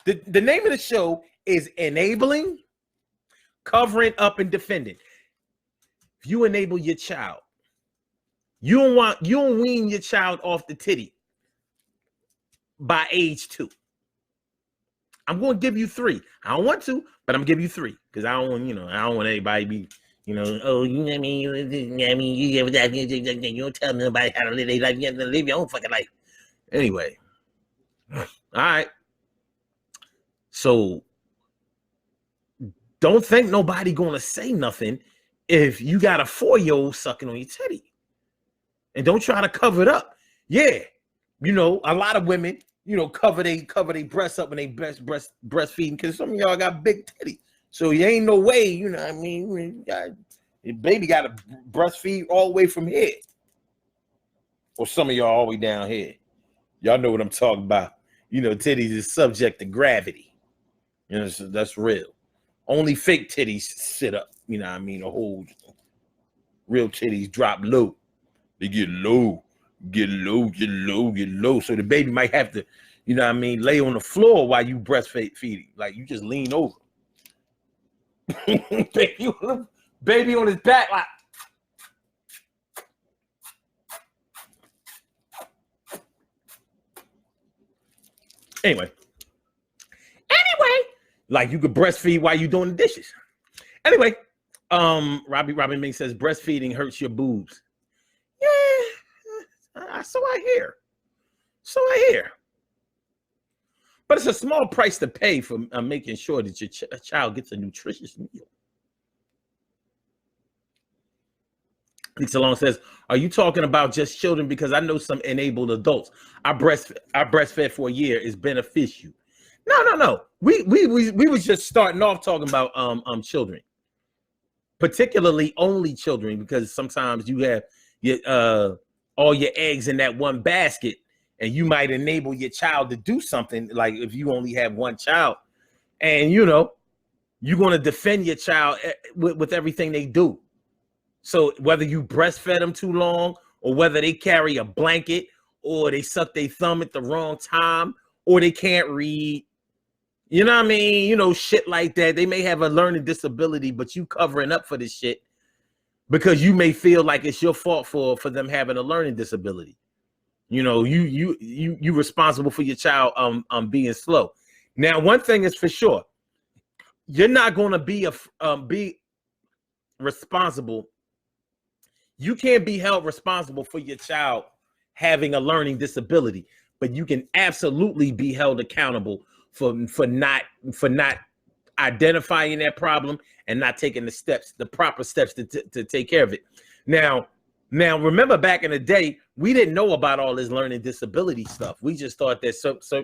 The name of the show is Enabling, Covering Up, and Defending. If you enable your child, you don't wean your child off the titty by age 2. I'm going to give you 3. I don't want to, but I'm going to give you 3 because I don't want anybody to be, oh, you know what I mean? You don't tell nobody how to live their life. You have to live your own fucking life. Anyway. All right. So don't think nobody going to say nothing if you got a 4-year-old sucking on your titty. And don't try to cover it up. Yeah. A lot of women, cover they breasts up when they breastfeeding because some of y'all got big titties. So you ain't no way, your baby got to breastfeed all the way from here. Or some of y'all all the way down here. Y'all know what I'm talking about. Titties is subject to gravity. So that's real. Only fake titties sit up. The whole real titties drop low. They get low. Get low. So the baby might have to, lay on the floor while you breastfeeding. Like you just lean over. baby on his back like. Anyway, like you could breastfeed while you doing the dishes. Anyway, Robin Ming says breastfeeding hurts your boobs. Yeah, so I hear. But it's a small price to pay for making sure that your child gets a nutritious meal. Lisa Long says, are you talking about just children? Because I know some enabled adults. I breastfed for a year is beneficial. No. We was just starting off talking about children, particularly only children, because sometimes you have all your eggs in that one basket, and you might enable your child to do something. Like if you only have one child, and you're going to defend your child with everything they do. So whether you breastfed them too long, or whether they carry a blanket, or they suck their thumb at the wrong time, or they can't read, shit like that. They may have a learning disability, but you covering up for this shit because you may feel like it's your fault for them having a learning disability. You responsible for your child being slow. Now, one thing is for sure, you're not going to be responsible. You can't be held responsible for your child having a learning disability, but you can absolutely be held accountable for not identifying that problem and not taking the proper steps to take care of it. Now, remember back in the day, we didn't know about all this learning disability stuff. We just thought that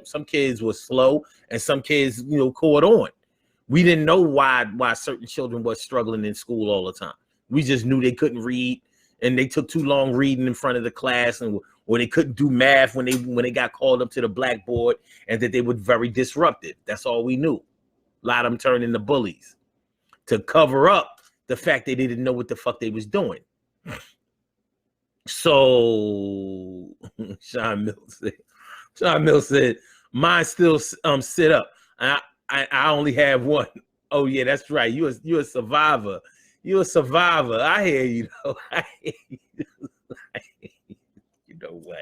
some kids were slow and some kids, caught on. We didn't know why certain children were struggling in school all the time. We just knew they couldn't read and they took too long reading in front of the class, or they couldn't do math when they got called up to the blackboard, and that they were very disruptive. That's all we knew. A lot of them turned into bullies to cover up the fact they didn't know what the fuck they was doing. So Sean Mills said, mine still sit up. I only have one. Oh yeah, that's right. You a survivor. You're a survivor. I hear you though. You know what?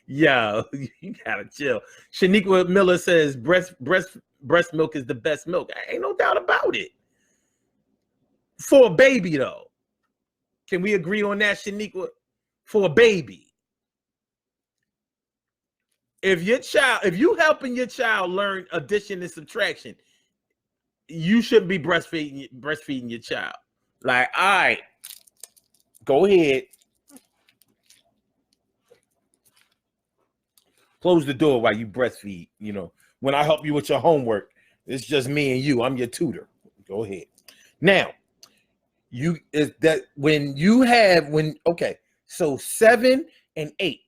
Yo, you gotta chill. Shaniqua Miller says breast milk is the best milk. Ain't no doubt about it. For a baby though. Can we agree on that, Shaniqua? For a baby. If you helping your child learn addition and subtraction, you shouldn't be breastfeeding your child. Like, all right, go ahead. Close the door while you breastfeed. When I help you with your homework, it's just me and you. I'm your tutor. Go ahead. Now, so 7 and 8,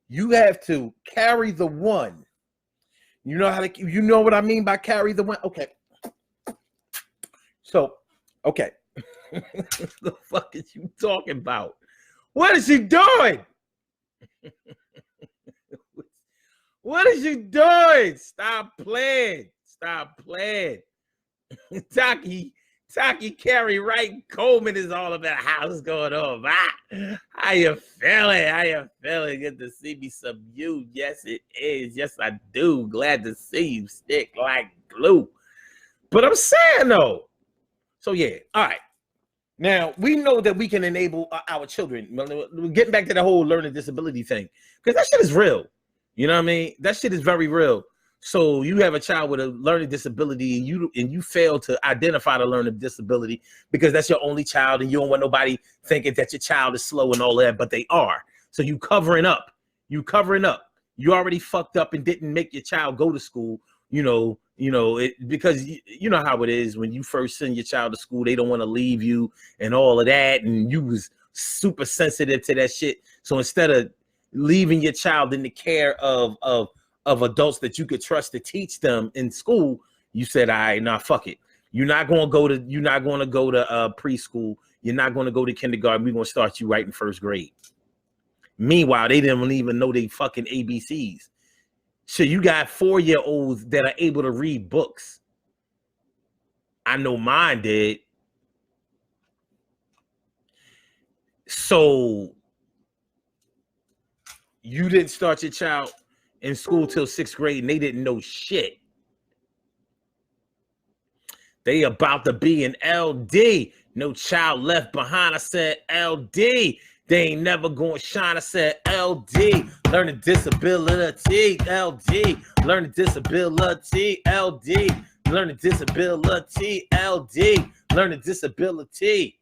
you have to carry the one. You know what I mean by carry the one? Okay. So, okay. The fuck is you talking about? What is he doing? What is you doing? Stop playing. Stop playing. Taki Carey Wright Coleman is all about how's going on. How you feeling? How you feeling? Good to see me subdued. Yes, it is. Yes, I do. Glad to see you stick like glue. But I'm saying though. So yeah, all right. Now we know that we can enable our children. Getting back to the whole learning disability thing, because that shit is real. You know what I mean? That shit is very real. So you have a child with a learning disability, and you fail to identify the learning disability because that's your only child, and you don't want nobody thinking that your child is slow and all that, but they are. So you covering up. You already fucked up and didn't make your child go to school. Because you know how it is when you first send your child to school, they don't want to leave you and all of that, and you was super sensitive to that shit. So instead of leaving your child in the care of adults that you could trust to teach them in school, you said, all right, nah, fuck it. You're not going to go to preschool. You're not going to go to kindergarten. We're going to start you right in first grade. Meanwhile, they didn't even know they fucking ABCs. So you got 4-year-olds that are able to read books. I know mine did. So you didn't start your child in school till 6th grade and they didn't know shit. They about to be an LD. No child left behind. I said LD. They ain't never gonna shine. I said LD. Learning disability. LD. Learning disability. LD. Learning disability. LD. Learning disability.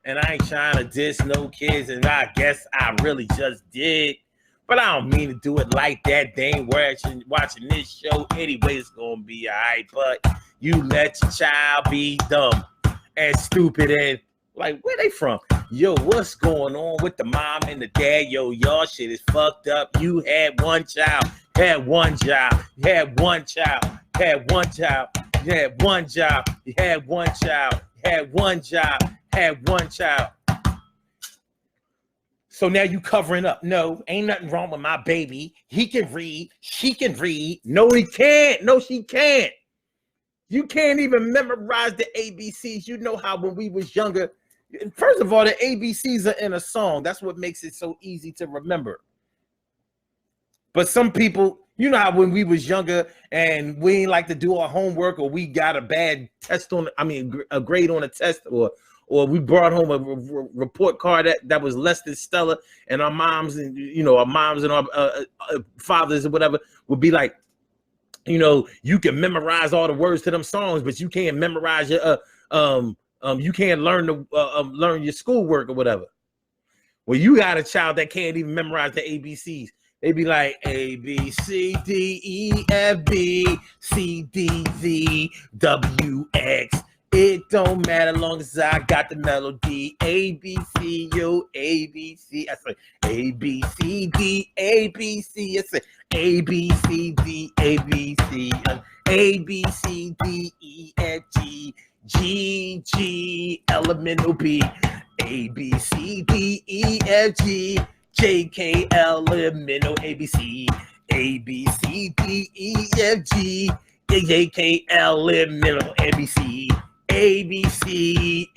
And I ain't trying to diss no kids, and I guess I really just did. But I don't mean to do it like that. They ain't watching this show anyway. It's gonna be all right. But you let your child be dumb and stupid and like, where they from? Yo, what's going on with the mom and the dad? Yo, y'all shit is fucked up. You had one child. You had one job. You had one child. You had one child. You had one job. You had one child. You had one job. You had one child. So now you covering up. No, ain't nothing wrong with my baby. He can read. She can read. No, he can't. No, she can't. You can't even memorize the ABCs. You know how when we was younger, first of all, the ABCs are in a song. That's what makes it so easy to remember. But some people, you know how when we was younger and we ain't like to do our homework, or we got a bad test a grade on a test, or we brought home a report card that was less than stellar, and our moms and our fathers or whatever would be like, you can memorize all the words to them songs, but you can't memorize your you can't learn learn your schoolwork or whatever. Well, you got a child that can't even memorize the ABCs. They be like A B C D E F B C D Z W X. It don't matter long as I got the melody. A B C U A B C. I say A B C D A B C. I say A B C D A B C. A B C D E F G G G elemental P. A B C D E F G J K L elemental A B C. A B C D E F G J K L elemental A B C. ABC,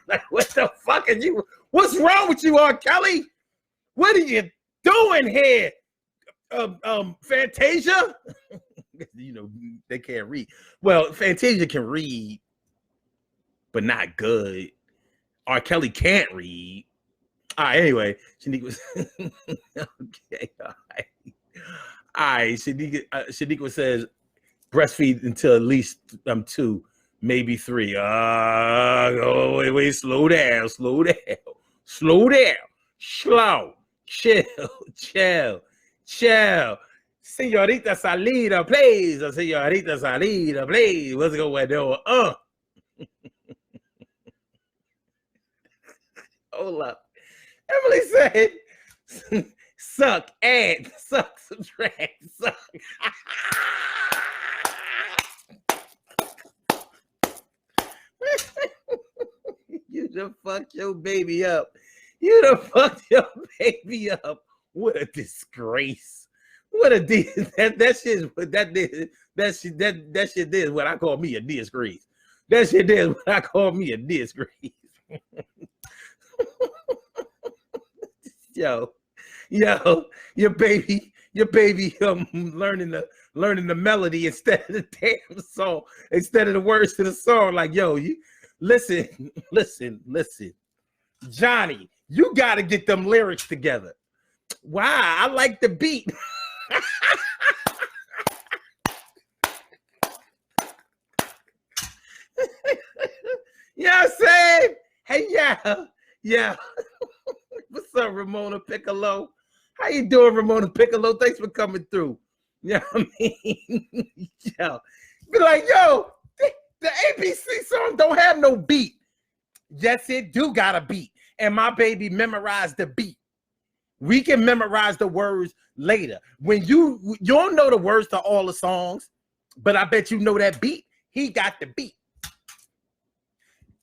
like what the fuck are you? What's wrong with you, R. Kelly? What are you doing here? Fantasia? They can't read. Well, Fantasia can read, but not good. R. Kelly can't read. All right, anyway, Shaniqua was okay. All right. Shaniqua says breastfeed until at least 2. Maybe 3. Wait, slow down. Slow. Chill. Señorita Salida, please. Señorita Salida, please. What's going on? Hold up. Emily said, suck, add, suck, subtract, suck. You done fucked your baby up. What a disgrace. What a D that shit that shit is what I call me a disgrace. That shit is what I call me a disgrace. Yo, your baby learning the melody instead of the damn song, instead of the words to the song. Like, yo, you listen, Johnny, you got to get them lyrics together. Wow, I like the beat. You know what I'm saying? Hey, yeah. What's up, Ramona Piccolo? How you doing, Ramona Piccolo? Thanks for coming through. You know what I mean? Yo, be like, yo, the ABC song don't have no beat. Yes, it do got a beat. And my baby memorized the beat. We can memorize the words later. When you don't know the words to all the songs, but I bet you know that beat. He got the beat.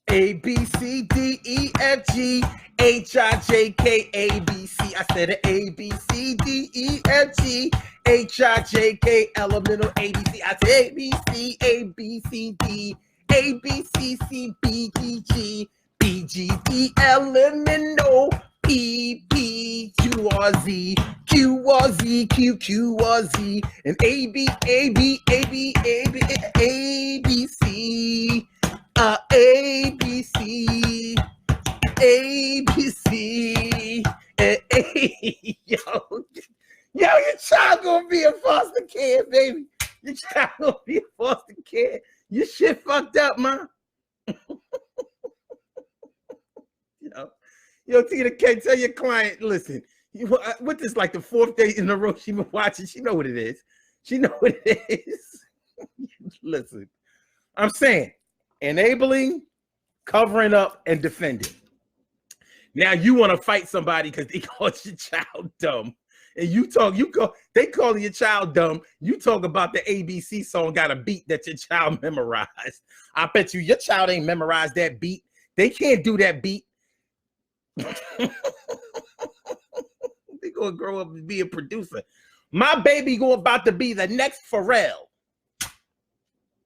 A, B, C, D, E, F, G, H, I, J, K, A, B, C. I said it. A, B, C, D, E, F, G, H, I, J, K, elemental A, B, C. I said A, B, C, A, B, C, D, A, B, C, C, B, D, G, B, G, D, elemental P, P, Q, R, Z, Q, R, Z, Q, Q, R, Z, and A, B, A, B, A, B, A, B, A, B, C. A, B, C, A, B, C, yo, your child gonna be a foster care, baby. Your child gonna be a foster care. Your shit fucked up, man. Yo, Tina K, tell your client, listen, what this like the 4th day in a row she been watching? She know what it is. She know what it is. Listen, I'm saying, enabling, covering up, and defending. Now you want to fight somebody because they call your child dumb. And they call your child dumb. You talk about the ABC song got a beat that your child memorized. I bet you your child ain't memorized that beat. They can't do that beat. They gonna grow up and be a producer. My baby about to be the next Pharrell.